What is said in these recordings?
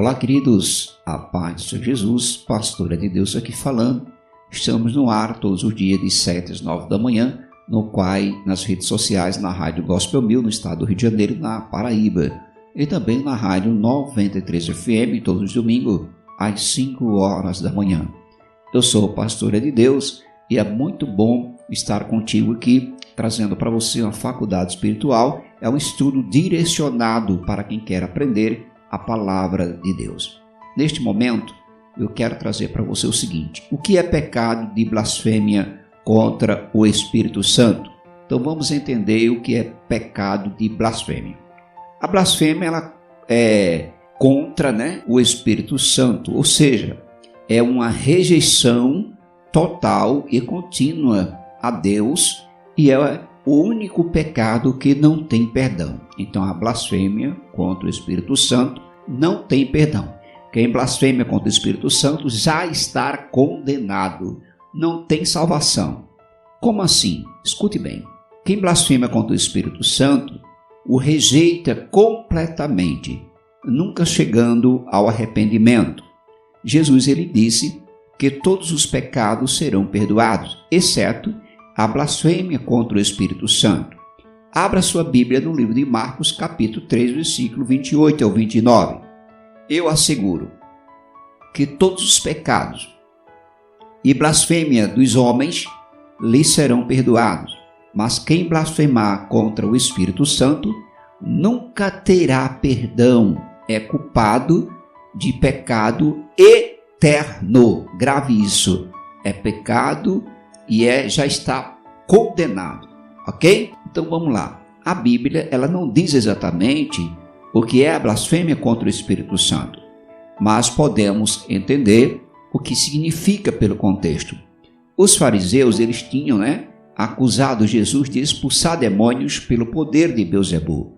Olá, queridos, a paz do Senhor Jesus, pastora de Deus aqui falando. Estamos no ar todos os dias de 7 às 9 da manhã, no Quai, nas redes sociais, na Rádio Gospel 1000, no estado do Rio de Janeiro, na Paraíba. E também na Rádio 93 FM, todos os domingos, às 5 horas da manhã. Eu sou pastora de Deus e é muito bom estar contigo aqui, trazendo para você uma faculdade espiritual. É um estudo direcionado para quem quer aprender a palavra de Deus. Neste momento, eu quero trazer para você o seguinte: o que é pecado de blasfêmia contra o Espírito Santo? Então vamos entender o que é pecado de blasfêmia. A blasfêmia ela é contra, o Espírito Santo, ou seja, é uma rejeição total e contínua a Deus e é o único pecado que não tem perdão. Então a blasfêmia contra o Espírito Santo não tem perdão. Quem blasfêmia contra o Espírito Santo já está condenado, não tem salvação. Como assim? Escute bem. Quem blasfema contra o Espírito Santo o rejeita completamente, nunca chegando ao arrependimento. Jesus ele disse que todos os pecados serão perdoados, exceto a blasfêmia contra o Espírito Santo. Abra sua Bíblia no livro de Marcos, capítulo 3, versículo 28 ao 29. Eu asseguro que todos os pecados e blasfêmia dos homens lhes serão perdoados, mas quem blasfemar contra o Espírito Santo nunca terá perdão, é culpado de pecado eterno. Grave isso, é pecado e já está condenado, ok? Então vamos lá. A Bíblia ela não diz exatamente o que é a blasfêmia contra o Espírito Santo, mas podemos entender o que significa pelo contexto. Os fariseus eles tinham, acusado Jesus de expulsar demônios pelo poder de Beelzebul,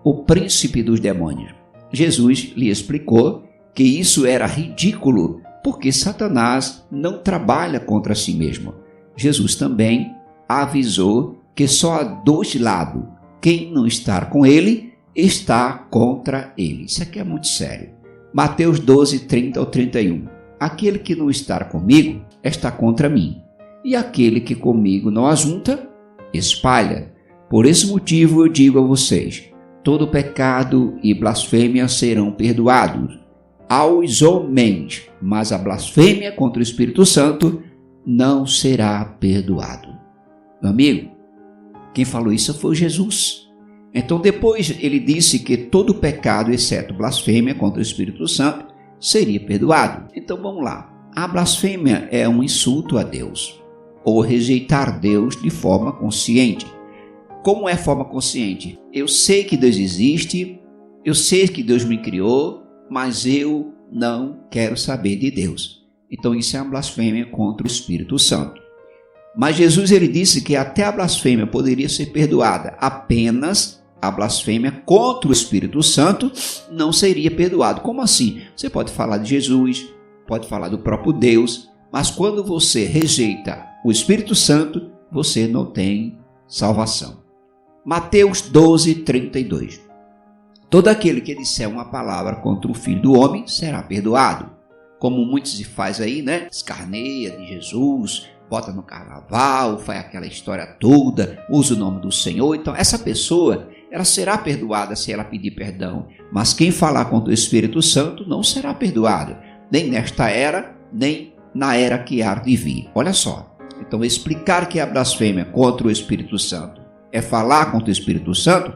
o príncipe dos demônios. Jesus lhe explicou que isso era ridículo, porque Satanás não trabalha contra si mesmo. Jesus também avisou que só há dois lados: quem não está com ele, está contra ele. Isso aqui é muito sério. Mateus 12, 30 ao 31. Aquele que não está comigo, está contra mim. E aquele que comigo não ajunta, espalha. Por esse motivo eu digo a vocês: todo pecado e blasfêmia serão perdoados aos homens, mas a blasfêmia contra o Espírito Santo não será perdoado. Meu amigo, quem falou isso foi Jesus. Então depois ele disse que todo pecado, exceto blasfêmia contra o Espírito Santo, seria perdoado. Então vamos lá. A blasfêmia é um insulto a Deus, ou rejeitar Deus de forma consciente. Como é forma consciente? Eu sei que Deus existe, eu sei que Deus me criou, mas eu não quero saber de Deus. Então isso é uma blasfêmia contra o Espírito Santo. Mas Jesus ele disse que até a blasfêmia poderia ser perdoada, apenas a blasfêmia contra o Espírito Santo não seria perdoado. Como assim? Você pode falar de Jesus, pode falar do próprio Deus, mas quando você rejeita o Espírito Santo, você não tem salvação. Mateus 12, 32. Todo aquele que disser uma palavra contra o Filho do Homem será perdoado. Como muitos se faz aí, escarneia de Jesus, bota no carnaval, faz aquela história toda, usa o nome do Senhor. Então essa pessoa, ela será perdoada se ela pedir perdão. Mas quem falar contra o Espírito Santo não será perdoado, nem nesta era, nem na era que há de vir. Olha só. Então explicar que a blasfêmia contra o Espírito Santo é falar contra o Espírito Santo,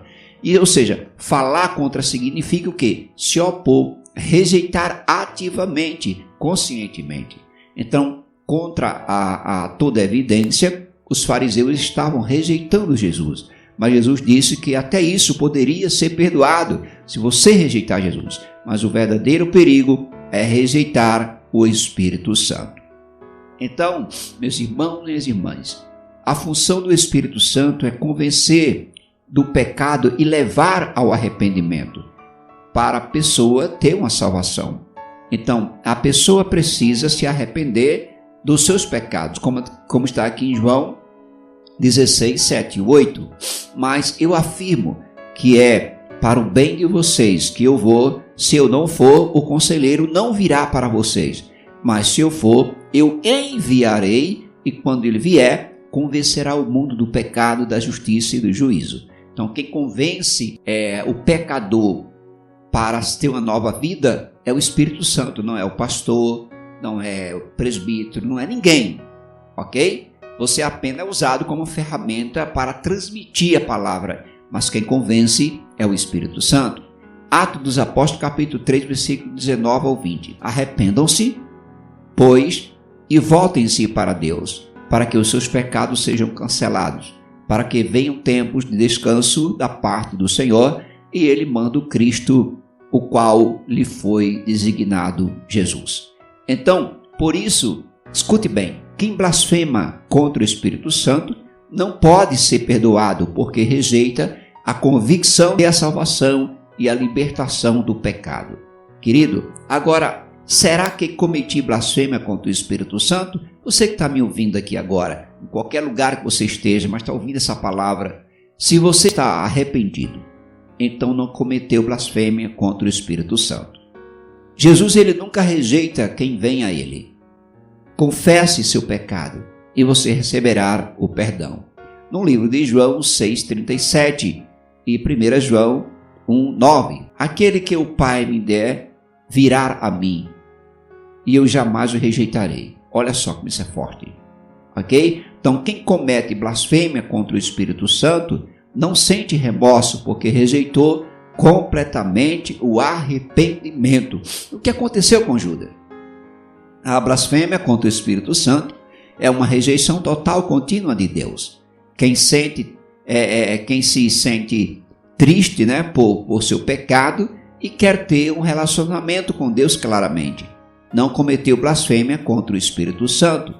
ou seja, falar contra significa o quê? Se opor, rejeitar ativamente, conscientemente. Então, contra a toda evidência, os fariseus estavam rejeitando Jesus. Mas Jesus disse que até isso poderia ser perdoado se você rejeitar Jesus. Mas o verdadeiro perigo é rejeitar o Espírito Santo. Então, meus irmãos e minhas irmãs, a função do Espírito Santo é convencer do pecado e levar ao arrependimento, para a pessoa ter uma salvação. Então, a pessoa precisa se arrepender dos seus pecados, como está aqui em João 16, 7 e 8. Mas eu afirmo que é para o bem de vocês que eu vou, se eu não for, o conselheiro não virá para vocês. Mas se eu for, eu enviarei, e quando ele vier, convencerá o mundo do pecado, da justiça e do juízo. Então, quem convence o pecador para ter uma nova vida é o Espírito Santo, não é o pastor, não é o presbítero, não é ninguém, ok? Você apenas é usado como ferramenta para transmitir a palavra, mas quem convence é o Espírito Santo. Atos dos Apóstolos, capítulo 3, versículo 19 ao 20. Arrependam-se, pois, e voltem-se para Deus, para que os seus pecados sejam cancelados, para que venham tempos de descanso da parte do Senhor, e ele manda o Cristo, o qual lhe foi designado Jesus. Então, por isso, escute bem, quem blasfema contra o Espírito Santo não pode ser perdoado, porque rejeita a convicção e a salvação e a libertação do pecado. Querido, agora, será que cometi blasfêmia contra o Espírito Santo? Você que está me ouvindo aqui agora, em qualquer lugar que você esteja, mas está ouvindo essa palavra, se você está arrependido, então não cometeu blasfêmia contra o Espírito Santo. Jesus, ele nunca rejeita quem vem a ele. Confesse seu pecado e você receberá o perdão. No livro de João 6,37 e 1 João 1,9. Aquele que o Pai me der virá a mim e eu jamais o rejeitarei. Olha só como isso é forte. Ok? Então, quem comete blasfêmia contra o Espírito Santo não sente remorso porque rejeitou completamente o arrependimento. O que aconteceu com Judas? A blasfêmia contra o Espírito Santo é uma rejeição total, contínua de Deus. Quem se sente triste, né, por seu pecado e quer ter um relacionamento com Deus claramente, não cometeu blasfêmia contra o Espírito Santo.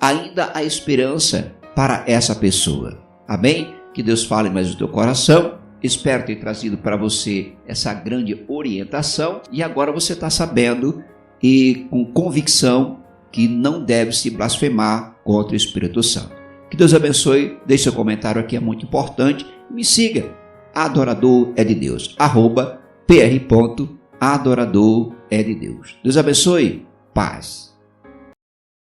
Ainda há esperança para essa pessoa. Amém? Que Deus fale mais no teu coração. Espero ter trazido para você essa grande orientação e agora você está sabendo e com convicção que não deve se blasfemar contra o Espírito Santo. Que Deus abençoe. Deixe seu comentário aqui, é muito importante. Me siga. Adorador é de Deus. @pr.adorador é de Deus. Deus abençoe. Paz.